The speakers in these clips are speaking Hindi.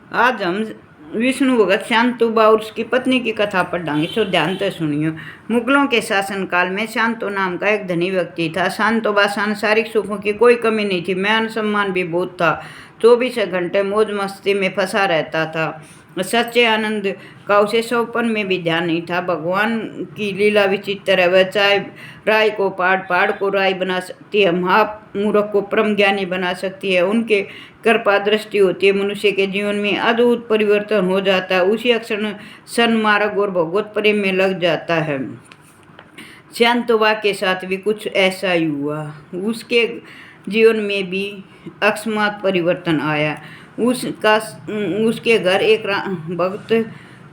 आज हम विष्णु भगत शांतोबा और उसकी पत्नी की कथा पढ़ाएंगे, सो ध्यान से सुनियो। मुगलों के शासनकाल में शांतो नाम का एक धनी व्यक्ति था। शांतोबा सांसारिक सुखों की कोई कमी नहीं थी, मान सम्मान भी बहुत था। 24 घंटे मौज मस्ती में फंसा रहता था। सच्चे आनंद का उसे सौपन में भी ध्यान नहीं था। भगवान की लीला विचित्र है। वह चाहे राय को पहाड़, पहाड़ को राय बना सकती है, महामूर्ख को परम ज्ञानी बना सकती है। उनके कृपा दृष्टि होती है, मनुष्य के जीवन में अद्भुत परिवर्तन हो जाता है। उसी अक्षर सन्मार्ग और भगवत प्रेम में लग जाता है। शांतोबा के साथ भी कुछ ऐसा ही हुआ। उसके जीवन में भी अकस्मात परिवर्तन आया। उसके घर एक भक्त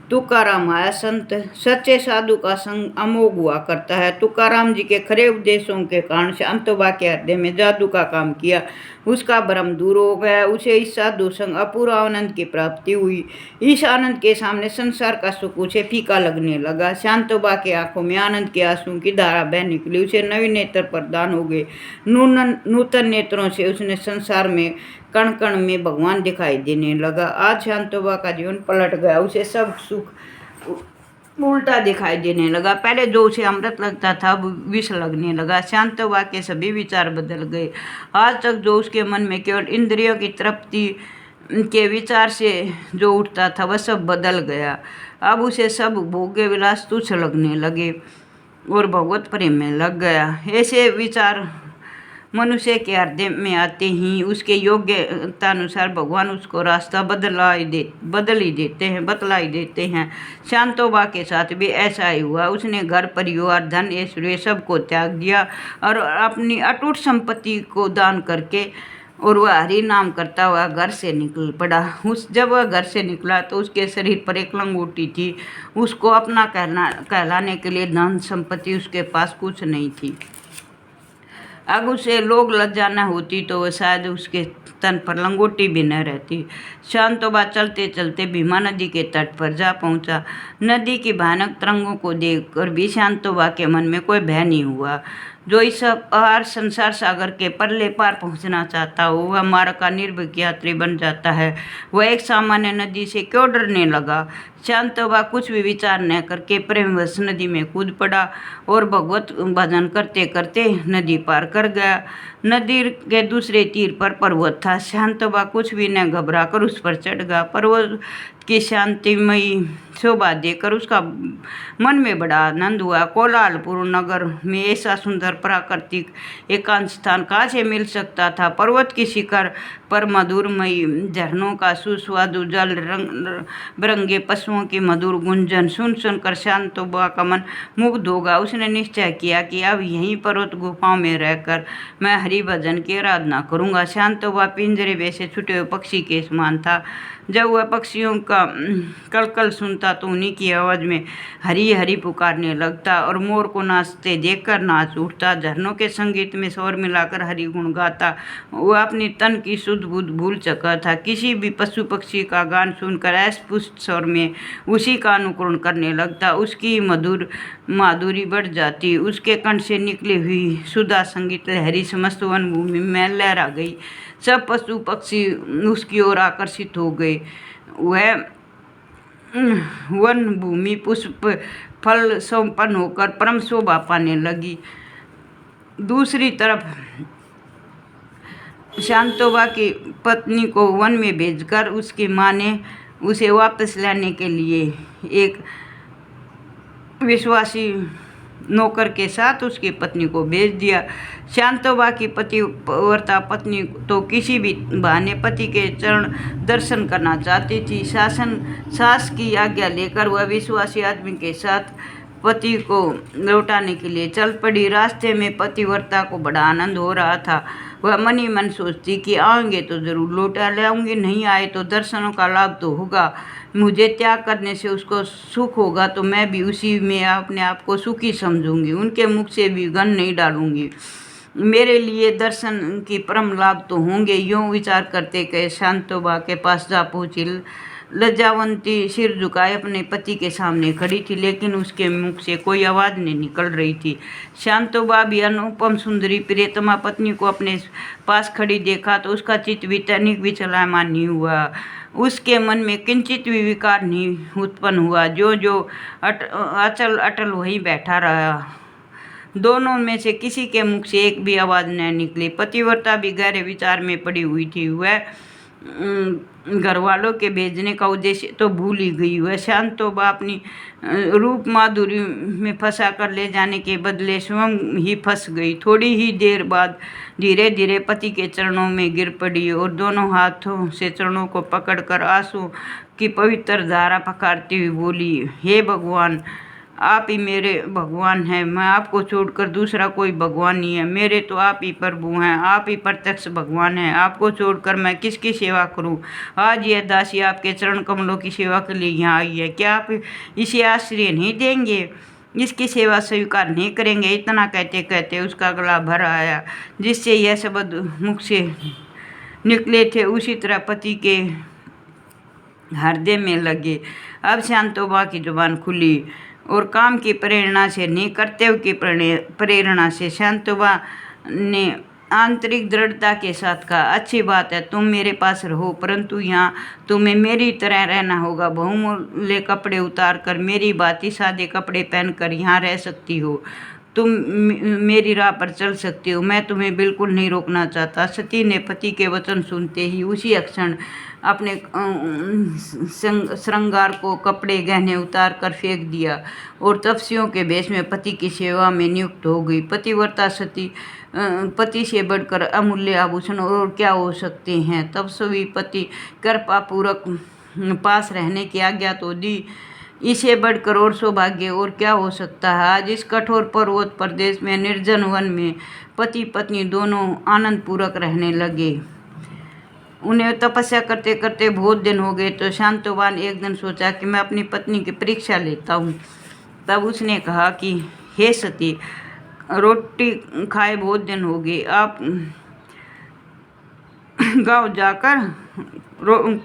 तुकाराम आया। संत सच्चे साधु का संग अमोघ हुआ करता है। तुकाराम जी के खरे उपदेशों के कारण शांतोबा के हृदय में जादू का काम किया। उसका भ्रम दूर हो गया। उसे इस साधु संग अपूर्व आनंद की प्राप्ति हुई। इस आनंद के सामने संसार का सुख उसे फीका लगने लगा। शांतोबा के आंखों में आनंद के आंसू की धारा बह निकली। उसे नए नेत्र प्रदान हो गए। नूतन नेत्रों से उसने संसार में कण कण में भगवान दिखाई देने लगा। आज शांतोबा का जीवन पलट गया। उसे सब सुख उल्टा दिखाई देने लगा। पहले जो उसे अमृत लगता था वो विष लगने लगा। शांतोबा के सभी विचार बदल गए। आज तक जो उसके मन में केवल इंद्रियों की तृप्ति के विचार से जो उठता था वह सब बदल गया। अब उसे सब भोग्य विलास तुच्छ लगने लगे और भगवत प्रेम में लग गया। ऐसे विचार मनुष्य के हृदय में आते ही उसके योग्यता अनुसार भगवान उसको रास्ता बतला ही देते हैं। शांतोबा के साथ भी ऐसा ही हुआ। उसने घर, परिवार, धन, ऐश्वर्य सबको त्याग दिया और अपनी अटूट संपत्ति को दान करके और वह हरि नाम करता हुआ घर से निकल पड़ा। जब वह घर से निकला तो उसके शरीर पर एक लंगोटी थी। उसको अपना कहलाने के लिए धन संपत्ति उसके पास कुछ नहीं थी। अगर उसे लोग लज्जा न होती तो वह शायद उसके तन पर लंगोटी भी न रहती। शांतोबा चलते चलते भीमा नदी के तट पर जा पहुंचा। नदी की भयानक तरंगों को देखकर भी शांतोबा के मन में कोई भय नहीं हुआ। जो इस अपार संसार सागर के परले पार पहुंचना चाहता हो वह मार्ग का निर्भीक यात्री बन जाता है। वह एक सामान्य नदी से क्यों डरने लगा। शांतोबा कुछ भी विचार न करके प्रेमवश नदी में कूद पड़ा और भगवत भजन करते करते नदी पार कर गया। नदी के दूसरे तीर पर पर्वत था। शांतोबा कुछ भी न घबरा कर उस पर चढ़ गया। पर्वत की शांतिमयी शोभा देखकर उसका मन में बड़ा आनंद हुआ। कोलाहलपुर नगर में ऐसा सुंदर प्राकृतिक एकांत स्थान कहाँ से मिल सकता था। पर्वत की शिखर पर मधुरमयी झरनों का सुस्वादु जल, रंग बिरंगे पशुओं की मधुर गुंजन सुन सुनकर शांतोबा का मन मुग्ध होगा। उसने निश्चय किया कि अब यहीं पर्वत गुफाओं में रहकर मैं हरि भजन की आराधना करूंगा। शांतोबा पिंजरे में से छूटे हुए पक्षी के समान था। जब वह पक्षियों का कलकल सुनता तो उन्हीं की आवाज़ में हरी हरी पुकारने लगता और मोर को नाचते देखकर नाच उठता। झरनों के संगीत में स्वर मिलाकर हरि गुण गाता। वह अपनी तन की शुद्ध बुद्ध भूल चुका था। किसी भी पशु पक्षी का गान सुनकर अस्पष्ट स्वर में उसी का अनुकरण करने लगता। उसकी माधुरी बढ़ जाती। उसके कंठ से निकली हुई सुधा संगीत लहरी समस्त वन भूमि में लहरा गई। सब पशु पक्षी उसकी ओर आकर्षित हो गए। वह वन भूमि पुष्प फल संपन्न होकर परम शोभा पाने लगी। दूसरी तरफ शांतोबा की पत्नी को वन में भेजकर उसकी माँ ने उसे वापस लाने के लिए एक विश्वासी नौकर के साथ उसकी पत्नी को भेज दिया। शांतोबा की पतिव्रता पत्नी तो किसी भी बहाने पति के चरण दर्शन करना चाहती थी। सास की आज्ञा लेकर वह विश्वासी आदमी के साथ पति को लौटाने के लिए चल पड़ी। रास्ते में पतिव्रता को बड़ा आनंद हो रहा था। वह मन ही मन सोचती कि आएंगे तो जरूर लौटा लाऊंगी, नहीं आए तो दर्शनों का लाभ तो होगा। मुझे त्याग करने से उसको सुख होगा तो मैं भी उसी में अपने आप को सुखी समझूंगी। उनके मुख से भी गन नहीं डालूंगी। मेरे लिए दर्शन की परम लाभ तो होंगे। यूँ विचार करते गए शांतोबा के पास जा पहुँची। लज्जावंती सिर झुकाए अपने पति के सामने खड़ी थी, लेकिन उसके मुख से कोई आवाज़ नहीं निकल रही थी। शांतोबा भी अनुपम सुंदरी प्रियतमा पत्नी को अपने पास खड़ी देखा तो उसका चित्त भी तनिक भी चलायमान नहीं हुआ। उसके मन में किंचित भी विकार नहीं उत्पन्न हुआ। जो जो अचल अटल वहीं बैठा रहा। दोनों में से किसी के मुख से एक भी आवाज़ न निकली। पतिव्रता भी गहरे विचार में पड़ी हुई थी। वह घर वालों के भेजने का उद्देश्य तो भूल ही गई। वह शांतोबा अपनी रूप माधुरी में फंसा कर ले जाने के बदले स्वयं ही फंस गई। थोड़ी ही देर बाद धीरे धीरे पति के चरणों में गिर पड़ी और दोनों हाथों से चरणों को पकड़कर आंसू की पवित्र धारा पकारती हुई बोली, हे भगवान, आप ही मेरे भगवान हैं। मैं आपको छोड़कर दूसरा कोई भगवान नहीं है। मेरे तो आप ही प्रभु हैं, आप ही प्रत्यक्ष भगवान हैं। आपको छोड़कर मैं किसकी सेवा करूं? आज यह दासी आपके चरण कमलों की सेवा के लिए यहाँ आई है। क्या आप इसे आश्रय नहीं देंगे? इसकी सेवा स्वीकार नहीं करेंगे? इतना कहते कहते उसका गला भर आया। जिससे यह शब्द मुख से निकले थे उसी तरह पति के हृदय में लगे। अब शांतोबा की जुबान खुली और काम की प्रेरणा से नहीं, कर्तव्य की प्रेरणा से शांतोबा ने आंतरिक दृढ़ता के साथ कहा, अच्छी बात है, तुम मेरे पास रहो, परंतु यहाँ तुम्हें मेरी तरह रहना होगा। बहुमूल्य कपड़े उतार कर मेरी भांति सादे कपड़े पहनकर यहाँ रह सकती हो। तुम मेरी राह पर चल सकती हो। मैं तुम्हें बिल्कुल नहीं रोकना चाहता। सती ने पति के वचन सुनते ही उसी क्षण अपने श्रृंगार को, कपड़े गहने उतार कर फेंक दिया और तपस्वियों के भेष में पति की सेवा में नियुक्त हो गई। पतिव्रता सती पति से बढ़कर अमूल्य आभूषण और क्या हो सकते हैं। तपस्वी पति कृपा पूर्वक पास रहने की आज्ञा तो दी, इसे बढ़कर और सौभाग्य और क्या हो सकता है। आज इस कठोर पर्वत प्रदेश में निर्जन वन में पति पत्नी दोनों आनंद पूर्वक रहने लगे। उन्हें तपस्या करते करते बहुत दिन हो गए तो शांतोबा ने एक दिन सोचा कि मैं अपनी पत्नी की परीक्षा लेता हूँ। तब उसने कहा कि हे सती, रोटी खाए बहुत दिन हो गए, आप गांव जाकर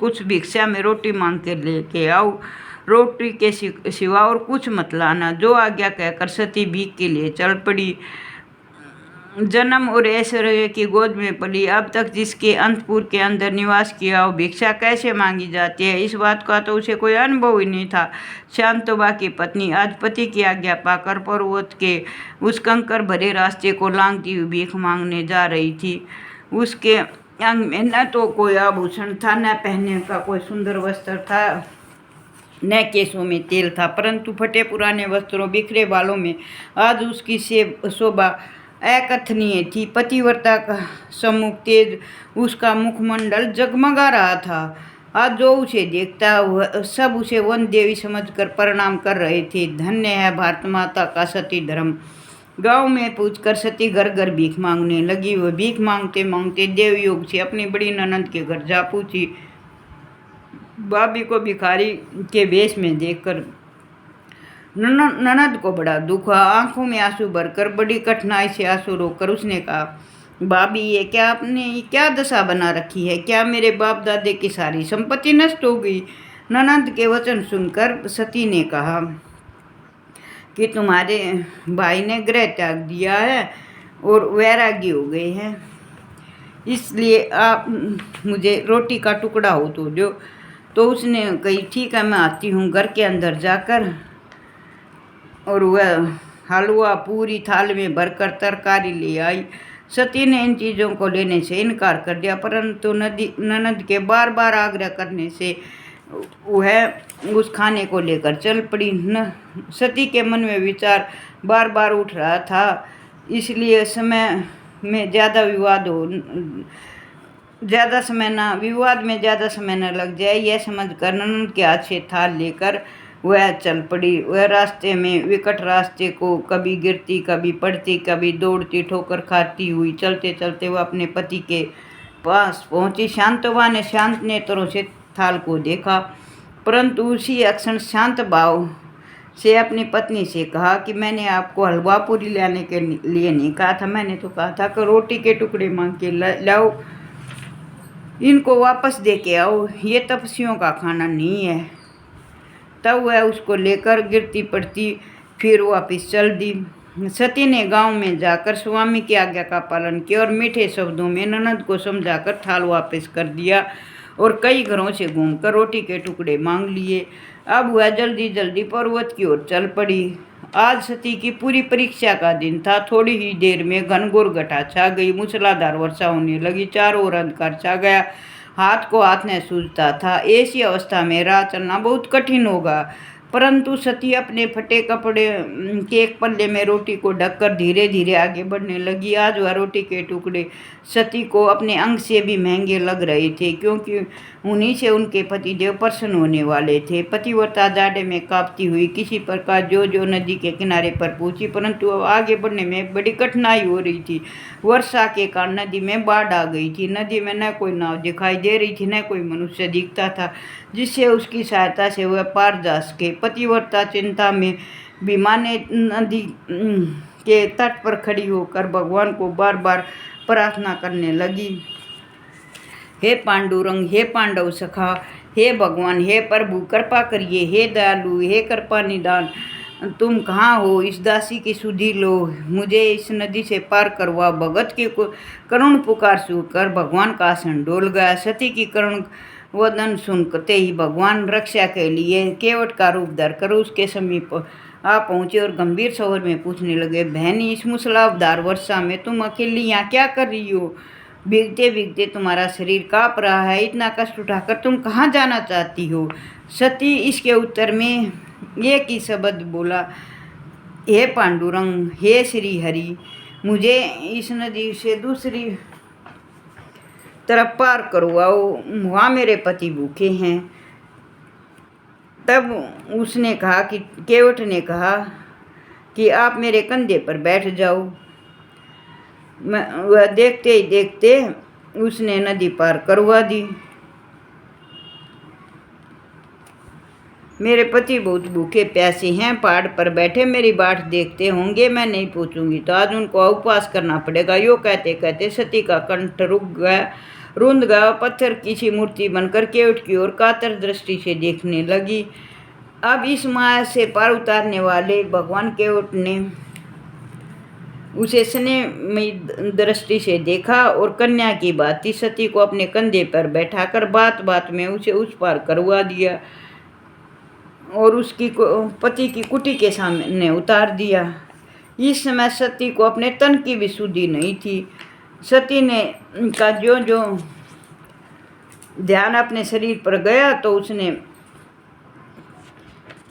कुछ भिक्षा में रोटी मांग के लेके आओ। रोटी के सिवा और कुछ मत लाना। जो आज्ञा कहकर सती भीख के लिए चल पड़ी। जन्म और ऐश्वर्य की गोद में पली, अब तक जिसके अंतपुर के अंदर निवास किया हो भिक्षा कैसे मांगी जाती है, इस बात का तो उसे कोई अनुभव ही नहीं था। शांतोबा की पत्नी आज पति की आज्ञा पाकर पर्वत के उस कंकर भरे रास्ते को लांघती हुई भीख मांगने जा रही थी। उसके अंग में न तो कोई आभूषण था, न पहनने का कोई सुंदर वस्त्र था, न केसों में तेल था, परंतु फटे पुराने वस्त्रों, बिखरे बालों में आज उसकी शोभा अकथनीय थी। पतिव्रता का सम्मुख तेज उसका मुखमंडल जगमगा रहा था। आज जो उसे देखता वह सब उसे वन देवी समझकर प्रणाम कर रहे थे। धन्य है भारत माता का सती धर्म। गांव में पूछकर सती घर घर भीख मांगने लगी। वह भीख मांगते मांगते देवयोग से अपनी बड़ी ननद के घर जा पहुंची। भाभी को भिखारी के वेश में देखकर ननद को बड़ा दुख हुआ। आंखों में आंसू भरकर बड़ी कठिनाई से आंसू रोककर उसने कहा, भाभी, ये क्या आपने क्या दशा बना रखी है? क्या मेरे बाप दादे की सारी संपत्ति नष्ट हो गई? ननद के वचन सुनकर सती ने कहा कि तुम्हारे भाई ने गृह त्याग दिया है और वैरागी हो गए हैं, इसलिए आप मुझे रोटी का टुकड़ा हो तो दो। तो उसने कही, ठीक है, मैं आती हूँ। घर के अंदर जाकर और वह हलवा पूरी थाल में भरकर तरकारी ले आई। सती ने इन चीज़ों को लेने से इनकार कर दिया, परंतु ननद के बार बार आग्रह करने से वह उस खाने को लेकर चल पड़ी। सती के मन में विचार बार बार उठ रहा था, इसलिए विवाद में ज़्यादा समय न लग जाए, यह समझकर ननद के हाथ से थाल लेकर वह चल पड़ी। वह रास्ते में विकट रास्ते को कभी गिरती, कभी पड़ती, कभी दौड़ती, ठोकर खाती हुई चलते चलते वह अपने पति के पास पहुंची। शांतोबा ने शांत नेत्रों से थाल को देखा, परंतु उसी क्षण शांत भाव से अपनी पत्नी से कहा कि मैंने आपको हलवा पूरी लाने के लिए नहीं कहा था, मैंने तो कहा था कि रोटी के टुकड़े मांग के लाओ। इनको वापस दे के आओ, ये तपस्वियों का खाना नहीं है। तब वह उसको लेकर गिरती पड़ती फिर वापस चल दी। सती ने गांव में जाकर स्वामी की आज्ञा का पालन किया और मीठे शब्दों में ननद को समझाकर थाल वापस कर दिया और कई घरों से घूमकर रोटी के टुकड़े मांग लिए। अब वह जल्दी जल्दी पर्वत की ओर चल पड़ी। आज सती की पूरी परीक्षा का दिन था। थोड़ी ही देर में घनघोर घटा छा गई, मूसलाधार वर्षा होने लगी, चारों ओर अंधकार छा गया, हाथ को हाथ न सूझता था। ऐसी अवस्था में राह चलना बहुत कठिन होगा, परंतु सती अपने फटे कपड़े के एक पल्ले में रोटी को ढककर धीरे धीरे आगे बढ़ने लगी। आज वह रोटी के टुकड़े सती को अपने अंग से भी महंगे लग रहे थे, क्योंकि उन्हीं से उनके पतिदेव प्रसन्न होने वाले थे। पतिव्रता जाड़े में कांपती हुई किसी प्रकार जो नदी के किनारे पर पहुंची, परंतु अब आगे बढ़ने में बड़ी कठिनाई हो रही थी। वर्षा के कारण नदी में बाढ़ आ गई थी। नदी में न कोई नाव दिखाई दे रही थी, न कोई मनुष्य दिखता था जिससे उसकी सहायता से वह पार जा सके। पतिव्रता चिंता में भीमाने नदी के तट पर खड़ी होकर भगवान को बार बार प्रार्थना करने लगी। हे पांडुरंग, हे पांडव सखा, हे भगवान, हे प्रभु कृपा करिए, हे दयालु, हे कृपा निदान, तुम कहाँ हो? इस दासी की सुधि लो, मुझे इस नदी से पार करवा। भगत की करुण पुकार सुनकर भगवान का आसन डोल गया। सती की करुण वदन सुनते ही भगवान रक्षा के लिए केवट का रूप धरकर उसके समीप आ पहुंचे और गंभीर स्वर में पूछने लगे, बहनी, इस मूसलाधार वर्षा में तुम अकेली यहाँ क्या कर रही हो? भीगते भीगते तुम्हारा शरीर काँप रहा है, इतना कष्ट उठाकर तुम कहाँ जाना चाहती हो? सती इसके उत्तर में एक ही शब्द बोला, हे पांडुरंग, हे श्री हरि, मुझे इस नदी से दूसरी तरफ पार करवाओ, वहाँ मेरे पति भूखे हैं। तब उसने कहा कि केवट ने कहा कि आप मेरे कंधे पर बैठ जाओ। वह देखते ही देखते उसने नदी पार करवा दी। मेरे पति बहुत भूखे प्यासे हैं, पहाड़ पर बैठे मेरी बाट देखते होंगे, मैं नहीं पूछूंगी तो आज उनको उपवास करना पड़ेगा। यो कहते कहते सती का कंठ रुंध गया। पत्थर की सी मूर्ति बनकर केवट की ओर कातर दृष्टि से देखने लगी। अब इस माया से पार उतारने वाले भगवान केवट ने उसे स्नेहमयी दृष्टि से देखा और कन्या की भांति सती को अपने कंधे पर बैठाकर बात बात में उसे उस पार करवा दिया और उसकी पति की कुटी के सामने उतार दिया। इस समय सती को अपने तन की भी सुधि नहीं थी। सती ने का जो ध्यान अपने शरीर पर गया तो उसने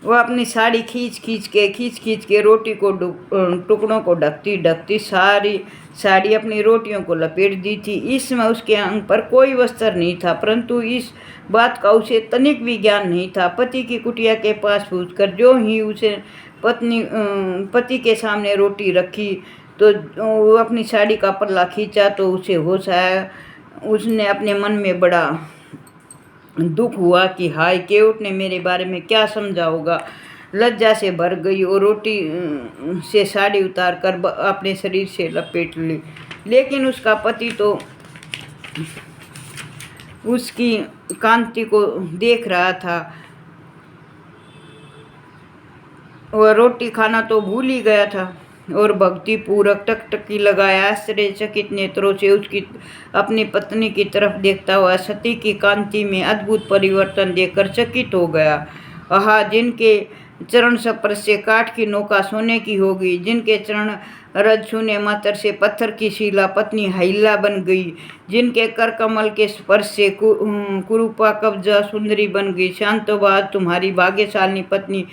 वह अपनी साड़ी खींच खींच के रोटी को टुकड़ों को ढकती सारी साड़ी अपनी रोटियों को लपेट दी थी। इस समय उसके अंग पर कोई वस्त्र नहीं था, परंतु इस बात का उसे तनिक भी ज्ञान नहीं था। पति की कुटिया के पास पहुंचकर जो ही उसे पति के सामने रोटी रखी तो वो अपनी साड़ी का पल्ला खींचा तो उसे होश आया। उसने अपने मन में बड़ा दुख हुआ कि हाय, केवट ने मेरे बारे में क्या समझा होगा। लज्जा से भर गई और रोटी से साड़ी उतार कर अपने शरीर से लपेट ली। लेकिन उसका पति तो उसकी कांति को देख रहा था। वह रोटी खाना तो भूल ही गया था और भक्ति पूर्वक टकटकी लगाया आश्चर्यचकित नेत्रों से उसकी अपनी पत्नी की तरफ देखता हुआ सती की कांति में अद्भुत परिवर्तन देखकर चकित हो गया। आहा, जिनके चरण स्पर्श से काठ की नौका सोने की हो गई, जिनके चरण रज छूने मात्र से पत्थर की शिला पत्नी हिल्ला बन गई, जिनके कर कमल के स्पर्श से कुरूपा कब्जा सुंदरी बन गई, शांतोबाद तुम्हारी भाग्यशालिनी पत्नी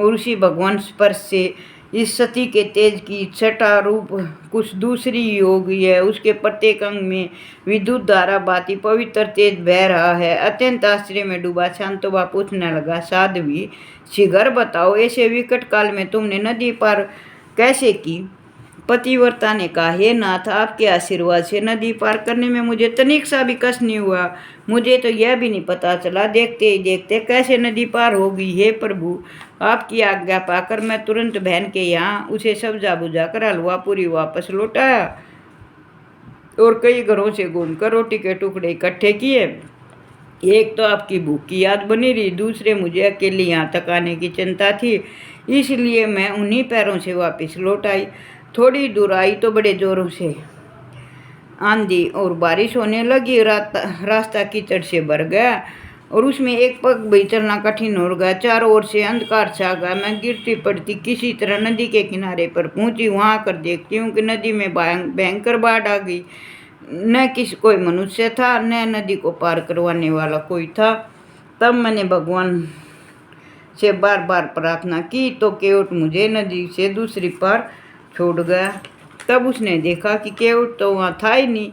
उसी भगवान स्पर्श से इस सती के तेज की छटा रूप कुछ दूसरी ही हो गई है। उसके प्रत्येक अंग में विद्युत धारा भांति पवित्र तेज बह रहा है। अत्यंत आश्चर्य में डूबा शांतोबा पूछने लगा, साध्वी शीघ्र बताओ, ऐसे विकट काल में तुमने नदी पार कैसे की? पतिव्रता ने कहा, हे नाथ, आपके आशीर्वाद से नदी पार करने में मुझे तनिक सा भी कष्ट नहीं हुआ। मुझे तो यह भी नहीं पता चला देखते ही देखते कैसे नदी पार हो गई। हे प्रभु, आपकी आज्ञा पाकर मैं तुरंत बहन के यहाँ उसे सब्जा बुझा कर हलवा पूरी वापस लौटाया। और कई घरों से घूमकर रोटी के टुकड़े इकट्ठे किए। एक तो आपकी भूख की याद बनी रही, दूसरे मुझे अकेले यहाँ तक आने की चिंता थी, इसलिए मैं उन्हीं पैरों से वापस लौट आई। थोड़ी दूर आई तो बड़े जोरों से आंधी और बारिश होने लगी। रास्ता कीचड़ से भर गया और उसमें एक पग भी चलना कठिन हो गया। चारों ओर से अंधकार छा गया। मैं गिरती पड़ती किसी तरह नदी के किनारे पर पहुंची। वहां आकर देखती हूँ कि नदी में भयंकर बाढ़ आ गई। न किसी कोई मनुष्य था, न नदी को पार करवाने वाला कोई था। तब मैंने भगवान से बार बार प्रार्थना की तो केवट मुझे नदी से दूसरी पार छोड़ गया। तब उसने देखा कि केवट तो वहाँ था ही नहीं।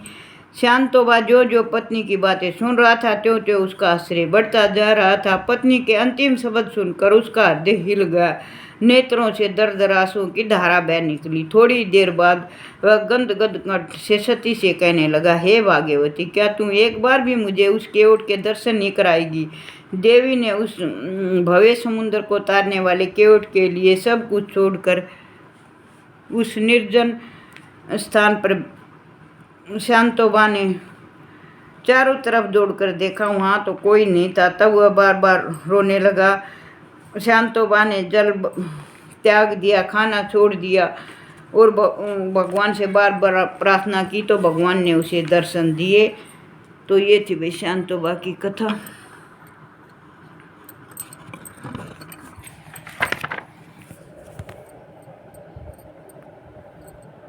शांतोबा जो जो पत्नी की बातें सुन रहा था, त्यों त्यों उसका आश्चर्य बढ़ता जा रहा था। पत्नी के अंतिम शब्द सुनकर उसका हृदय हिल गया। नेत्रों से दर आंसुओं की धारा बह निकली। थोड़ी देर बाद वह गदगद कंठ से सती से कहने लगा, हे भाग्यवती, क्या तू एक बार भी मुझे उस केवट के दर्शन नहीं कराएगी? देवी ने उस भव्य समुद्र को तारने वाले केवट के लिए सब कुछ छोड़कर उस निर्जन स्थान पर शांतोबा ने चारों तरफ दौड़कर देखा, वहाँ तो कोई नहीं था। तब वह बार बार रोने लगा। शांतोबा ने जल त्याग दिया, खाना छोड़ दिया और भगवान से बार बार प्रार्थना की तो भगवान ने उसे दर्शन दिए। तो ये थी भाई शांतोबा की कथा।